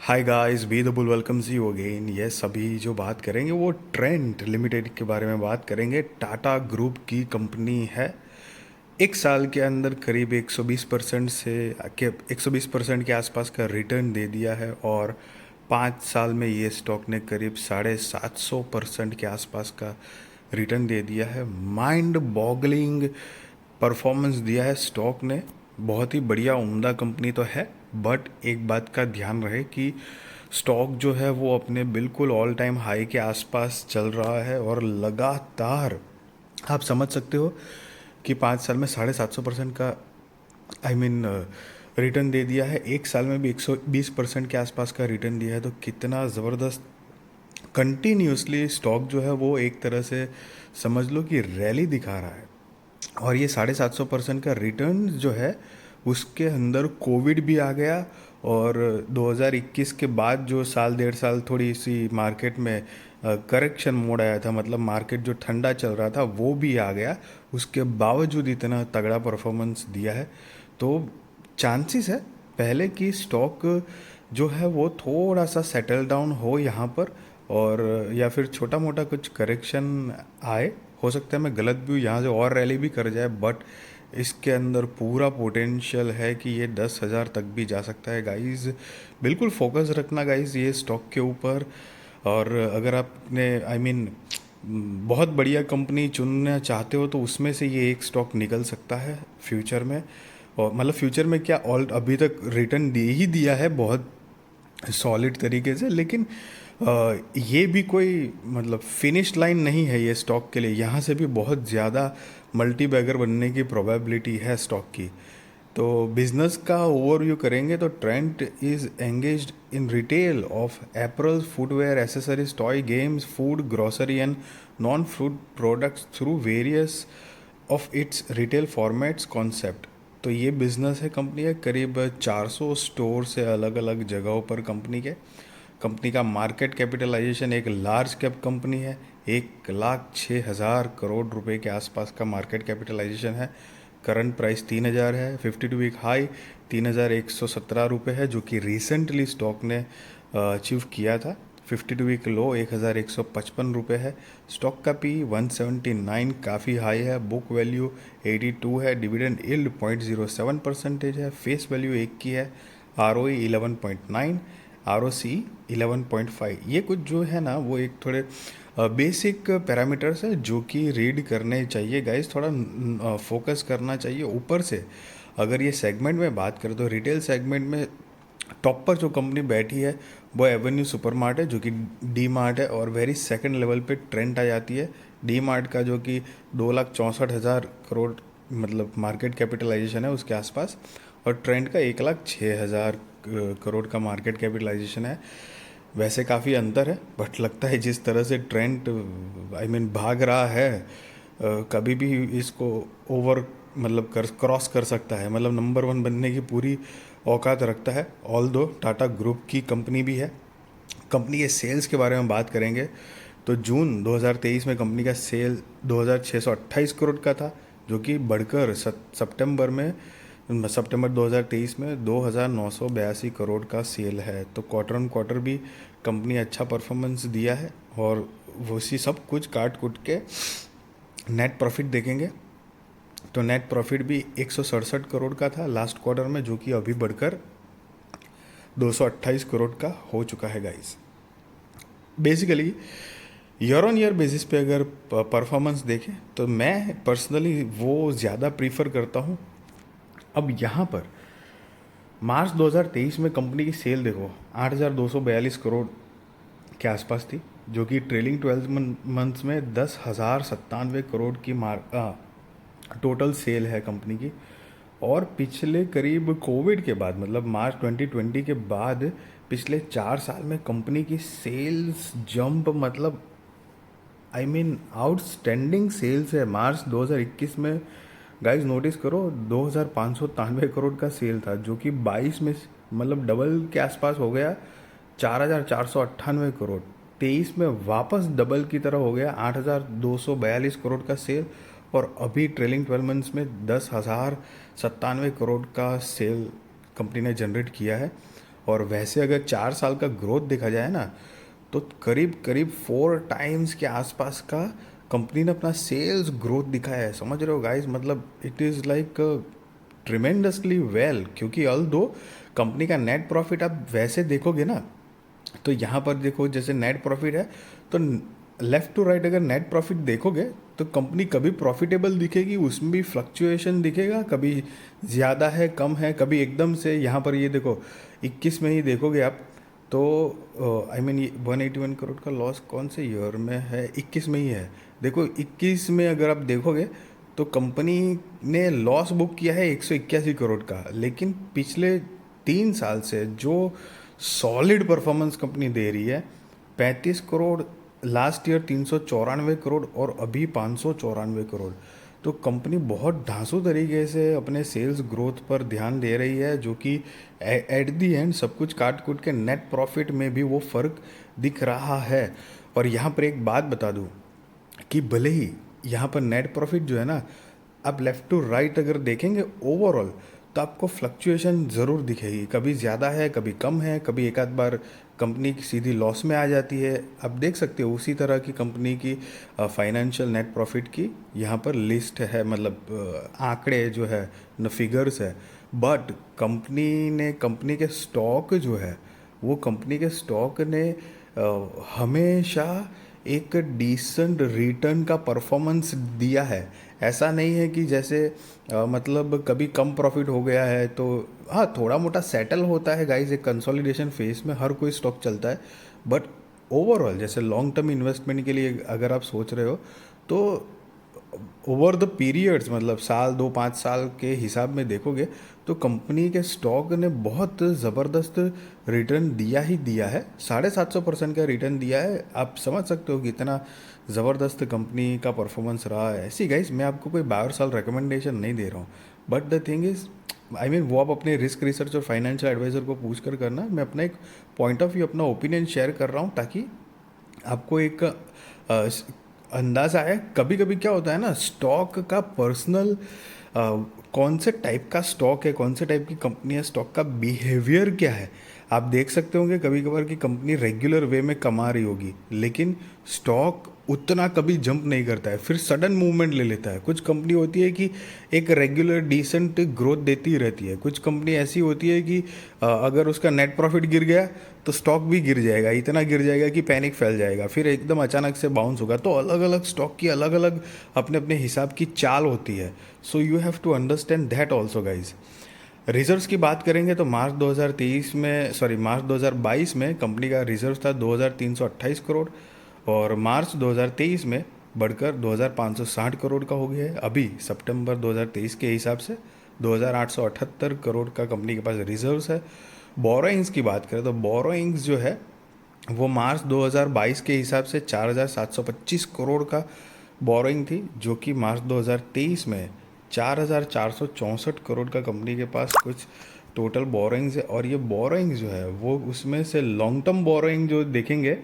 Hi guys, be the bull welcomes you again. Yes, अभी जो बात करेंगे वो ट्रेंट लिमिटेड के बारे में बात करेंगे। टाटा ग्रुप की कंपनी है। एक साल के अंदर करीब 120% से 120% के आसपास का रिटर्न दे दिया है और 5 साल में ये स्टॉक ने करीब 750% के आसपास का रिटर्न दे दिया है। माइंड बॉगलिंग परफॉर्मेंस दिया है स्टॉक ने। बहुत ही बढ़िया उम्दा कंपनी तो है, बट एक बात का ध्यान रहे कि स्टॉक जो है वो अपने बिल्कुल ऑल टाइम हाई के आसपास चल रहा है और लगातार आप समझ सकते हो कि 5 साल में 750% का रिटर्न दे दिया है। एक साल में भी 120% के आसपास का रिटर्न दिया है, तो कितना ज़बरदस्त कंटिन्यूसली स्टॉक जो है वो एक तरह से समझ लो कि रैली दिखा रहा है। और ये 750% का रिटर्न जो है उसके अंदर कोविड भी आ गया और 2021 के बाद जो साल डेढ़ साल थोड़ी सी मार्केट में करेक्शन मोड आया था, मतलब मार्केट जो ठंडा चल रहा था वो भी आ गया। उसके बावजूद इतना तगड़ा परफॉर्मेंस दिया है, तो चांसेस है पहले कि स्टॉक जो है वो थोड़ा सा सेटल डाउन हो यहाँ पर, और या फिर छोटा मोटा कुछ करेक्शन आए। हो सकता है मैं गलत भी हूँ, यहाँ से और रैली भी कर जाए, बट इसके अंदर पूरा पोटेंशियल है कि ये 10,000 तक भी जा सकता है गाइस। बिल्कुल फोकस रखना गाइस ये स्टॉक के ऊपर। और अगर आपने बहुत बढ़िया कंपनी चुनना चाहते हो तो उसमें से ये एक स्टॉक निकल सकता है फ्यूचर में। और मतलब फ्यूचर में क्या, ऑल अभी तक रिटर्न दे ही दिया है बहुत सॉलिड तरीके से, लेकिन ये भी कोई मतलब फिनिश लाइन नहीं है ये स्टॉक के लिए। यहाँ से भी बहुत ज़्यादा मल्टी बैगर बनने की प्रोबेबिलिटी है स्टॉक की। तो बिजनेस का ओवरव्यू करेंगे तो Trent is engaged in retail of apparels, footwear, accessories, toy, games, food, grocery and non food products through various of its retail formats concept. तो ये बिजनेस है कंपनी है, करीब 400 स्टोर से अलग अलग जगहों पर कंपनी का मार्केट कैपिटलाइजेशन एक लार्ज कैप कंपनी है। 1,06,000 करोड़ रुपए के आसपास का मार्केट कैपिटलाइजेशन है। करंट प्राइस 3,000 है। 52 वीक हाई 3,117 रुपये है, जो कि रिसेंटली स्टॉक ने अचीव किया था। 52 वीक लो 1,155 रुपये है। स्टॉक का पी 179 काफ़ी हाई है। बुक वैल्यू 82 है। डिविडेंड यील्ड 0.07% है। फेस वैल्यू 1 की है। आर ओ 11.9, आर ओ सी 11.5। ये कुछ जो है ना वो एक थोड़े बेसिक पैरामीटर्स है जो कि रीड करने चाहिए गाइस। थोड़ा फोकस करना चाहिए ऊपर से। अगर ये सेगमेंट में बात करें तो रिटेल सेगमेंट में टॉप पर जो कंपनी बैठी है वो एवेन्यू सुपरमार्ट है, जो कि डी मार्ट है, और वेरी सेकंड लेवल पे ट्रेंट आ जाती है। डी मार्ट का जो कि 2,64,000 करोड़ मतलब मार्केट कैपिटलाइजेशन है उसके आसपास, और ट्रेंट का 1,06,000 करोड़ का मार्केट कैपिटलाइजेशन है। वैसे काफ़ी अंतर है, बट लगता है जिस तरह से ट्रेंड भाग रहा है, कभी भी इसको ओवर मतलब कर क्रॉस कर सकता है, मतलब नंबर वन बनने की पूरी औकात रखता है। ऑल दो टाटा ग्रुप की कंपनी भी है। कंपनी के सेल्स के बारे में बात करेंगे तो जून 2023 में कंपनी का सेल 2,628 करोड़ का था, जो कि बढ़कर सितंबर 2023 में 2,982 करोड़ का सेल है। तो क्वार्टर ऑन क्वार्टर भी कंपनी अच्छा परफॉर्मेंस दिया है। और उसी सब कुछ काट कुट के नेट प्रॉफिट देखेंगे तो नेट प्रॉफिट भी 167 करोड़ का था लास्ट क्वार्टर में, जो कि अभी बढ़कर 228 करोड़ का हो चुका है guys. Basically year on year basis पे अगर परफॉर्मेंस देखें तो मैं पर्सनली वो ज़्यादा प्रीफर करता हूँ। अब यहाँ पर मार्च 2023 में कंपनी की सेल देखो 8,242 करोड़ के आसपास थी, जो कि ट्रेलिंग 12 मंथ्स में 10,097 करोड़ की टोटल सेल है कंपनी की। और पिछले करीब कोविड के बाद मतलब मार्च 2020 के बाद पिछले 4 साल में कंपनी की सेल्स जंप मतलब आउटस्टैंडिंग सेल्स है। मार्च 2021 में गाइस नोटिस करो 2,593 करोड़ का सेल था, जो कि 22 में मतलब डबल के आसपास हो गया 4,498 करोड़। 23 में वापस डबल की तरह हो गया 8,242 करोड़ का सेल, और अभी ट्रेलिंग 12 मंथ्स में 10,097 करोड़ का सेल कंपनी ने जनरेट किया है। और वैसे अगर 4 साल का ग्रोथ देखा जाए ना, तो करीब करीब 4 टाइम्स के आसपास का कंपनी ने अपना सेल्स ग्रोथ दिखाया है। समझ रहे हो गाइस, मतलब it is like tremendously well. क्योंकि ऑल दो कंपनी का नेट प्रॉफिट आप वैसे देखोगे ना, तो यहाँ पर देखो जैसे नेट प्रॉफिट है, तो लेफ्ट टू राइट अगर नेट प्रॉफिट देखोगे तो कंपनी कभी प्रॉफिटेबल दिखेगी, उसमें भी फ्लक्चुएशन दिखेगा, कभी ज़्यादा है कम है, कभी एकदम से। यहाँ पर ये देखो 21 में ही देखोगे आप, तो आई मीन ये 181 करोड़ का लॉस कौन से ईयर में है, 21 में ही है। देखो 21 में अगर आप देखोगे तो कंपनी ने लॉस बुक किया है 181 करोड़ का, लेकिन पिछले 3 साल से जो सॉलिड परफॉर्मेंस कंपनी दे रही है, 35 करोड़ लास्ट ईयर, 394 करोड़ और अभी 594 करोड़। तो कंपनी बहुत धांसू तरीके से अपने सेल्स ग्रोथ पर ध्यान दे रही है, जो कि एट दी एंड सब कुछ काट कूट के नेट प्रॉफिट में भी वो फ़र्क दिख रहा है। और यहाँ पर एक बात बता दूँ कि भले ही यहाँ पर नेट प्रॉफिट जो है ना, आप लेफ़्ट टू राइट अगर देखेंगे ओवरऑल, तो आपको फ्लक्चुएशन ज़रूर दिखेगी, कभी ज़्यादा है कभी कम है, कभी एक आध बार कंपनी की सीधी लॉस में आ जाती है। आप देख सकते हो उसी तरह की कंपनी की फाइनेंशियल नेट प्रॉफिट की यहाँ पर लिस्ट है, मतलब आंकड़े जो है न, फिगर्स है। बट कंपनी के स्टॉक जो है, वो कंपनी के स्टॉक ने हमेशा एक डिसेंट रिटर्न का परफॉर्मेंस दिया है। ऐसा नहीं है कि जैसे मतलब कभी कम प्रॉफिट हो गया है तो, हाँ थोड़ा मोटा सेटल होता है गाइस, एक कंसोलिडेशन फेज में हर कोई स्टॉक चलता है। बट ओवरऑल जैसे लॉन्ग टर्म इन्वेस्टमेंट के लिए अगर आप सोच रहे हो, तो ओवर द पीरियड्स, मतलब साल 2 5 साल के हिसाब में देखोगे तो कंपनी के स्टॉक ने बहुत ज़बरदस्त रिटर्न दिया ही दिया है। 750% का रिटर्न दिया है। आप समझ सकते हो कि इतना ज़बरदस्त कंपनी का परफॉर्मेंस रहा है। ऐसी गाइस, मैं आपको कोई बाय और सेल रिकमेंडेशन नहीं दे रहा हूँ, but the thing is I mean वो आप अपने रिस्क रिसर्च और फाइनेंशियल एडवाइज़र को पूछ कर करना। मैं अपना एक पॉइंट ऑफ व्यू, अपना ओपिनियन शेयर कर रहा हूँ, ताकि आपको एक अंदाज़ा है। कभी कभी क्या होता है ना, स्टॉक का पर्सनल कौन से टाइप का स्टॉक है, कौन से टाइप की कंपनी है, स्टॉक का बिहेवियर क्या है, आप देख सकते होंगे कभी कभार कि कंपनी रेगुलर वे में कमा रही होगी, लेकिन स्टॉक उतना कभी जंप नहीं करता है, फिर सडन मूवमेंट ले लेता है। कुछ कंपनी होती है कि एक रेगुलर डिसेंट ग्रोथ देती रहती है, कुछ कंपनी ऐसी होती है कि अगर उसका नेट प्रॉफिट गिर गया तो स्टॉक भी गिर जाएगा, इतना गिर जाएगा कि पैनिक फैल जाएगा, फिर एकदम अचानक से बाउंस होगा। तो अलग अलग स्टॉक की अलग अलग अपने अपने हिसाब की चाल होती है। So you have to understand that also guys. Reserves की बात करेंगे तो मार्च 2022 में कंपनी का रिजर्व था 2328 करोड़, और मार्च 2023 में बढ़कर 2560 करोड़ का हो गया है। अभी सितंबर 2023 के हिसाब से 2878 करोड़ का कंपनी के पास रिजर्व्स है। बोरोइंग्स की बात करें तो बोरोइंग्स जो है वो मार्च 2022 के हिसाब से 4725 करोड़ का बोरोइंग थी, जो कि मार्च 2023 में 4464 करोड़ का कंपनी के पास कुछ टोटल बोरोइंग्स है। और ये बोरोइंग्स जो है वो उसमें से लॉन्ग टर्म बोरोइंग जो देखेंगे,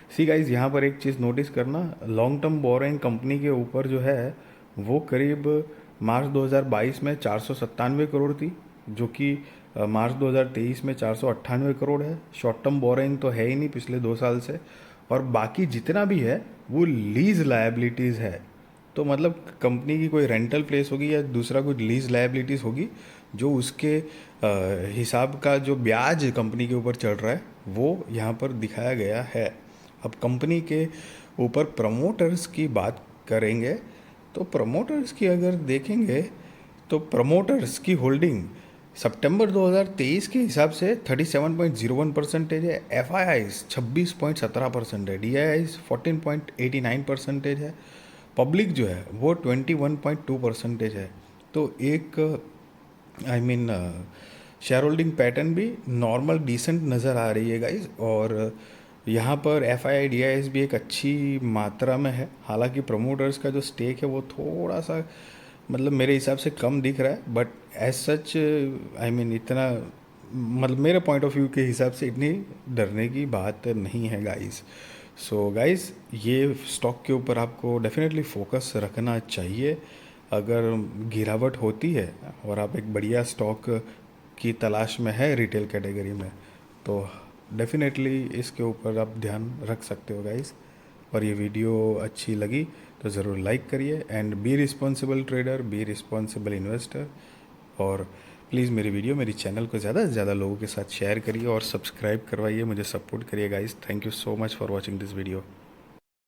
सी गाइज यहाँ पर एक चीज़ नोटिस करना, लॉन्ग टर्म बोरोइंग कंपनी के ऊपर जो है वो करीब मार्च 2022 में 497 करोड़ थी, जो कि मार्च 2023 में 498 करोड़ है। शॉर्ट टर्म बोरोइंग तो है ही नहीं पिछले 2 साल से, और बाकी जितना भी है वो लीज लायबिलिटीज़ है। तो मतलब कंपनी की कोई रेंटल प्लेस होगी या दूसरा कोई लीज लायबिलिटीज़ होगी, जो उसके हिसाब का जो ब्याज कंपनी के ऊपर चढ़ रहा है वो यहाँ पर दिखाया गया है। अब कंपनी के ऊपर प्रमोटर्स की बात करेंगे तो प्रमोटर्स की अगर देखेंगे तो प्रमोटर्स की होल्डिंग सितंबर 2023 के हिसाब से 37.01% है, एफ आई आईज 26.17% है, डी आई आईज 14.89% है, पब्लिक जो है वो 21.2% है। तो एक I mean share holding pattern भी नॉर्मल डिसेंट नज़र आ रही है गाइज। और यहाँ पर F I I D I S भी एक अच्छी मात्रा में है। हालांकि प्रमोटर्स का जो स्टेक है वो थोड़ा सा मतलब मेरे हिसाब से कम दिख रहा है, but as such I mean इतना मतलब मेरे पॉइंट ऑफ व्यू के हिसाब से इतनी डरने की बात नहीं है गाइस। सो गाइस, ये स्टॉक के ऊपर आपको डेफिनेटली फोकस रखना चाहिए। अगर गिरावट होती है और आप एक बढ़िया स्टॉक की तलाश में है रिटेल कैटेगरी में, तो डेफिनेटली इसके ऊपर आप ध्यान रख सकते हो गाइस। और ये वीडियो अच्छी लगी तो ज़रूर लाइक करिए and be responsible trader, be responsible investor. और प्लीज़ मेरी वीडियो, मेरी चैनल को ज़्यादा से ज़्यादा लोगों के साथ शेयर करिए और सब्सक्राइब करवाइए, मुझे सपोर्ट करिए guys. Thank you so much for watching this video.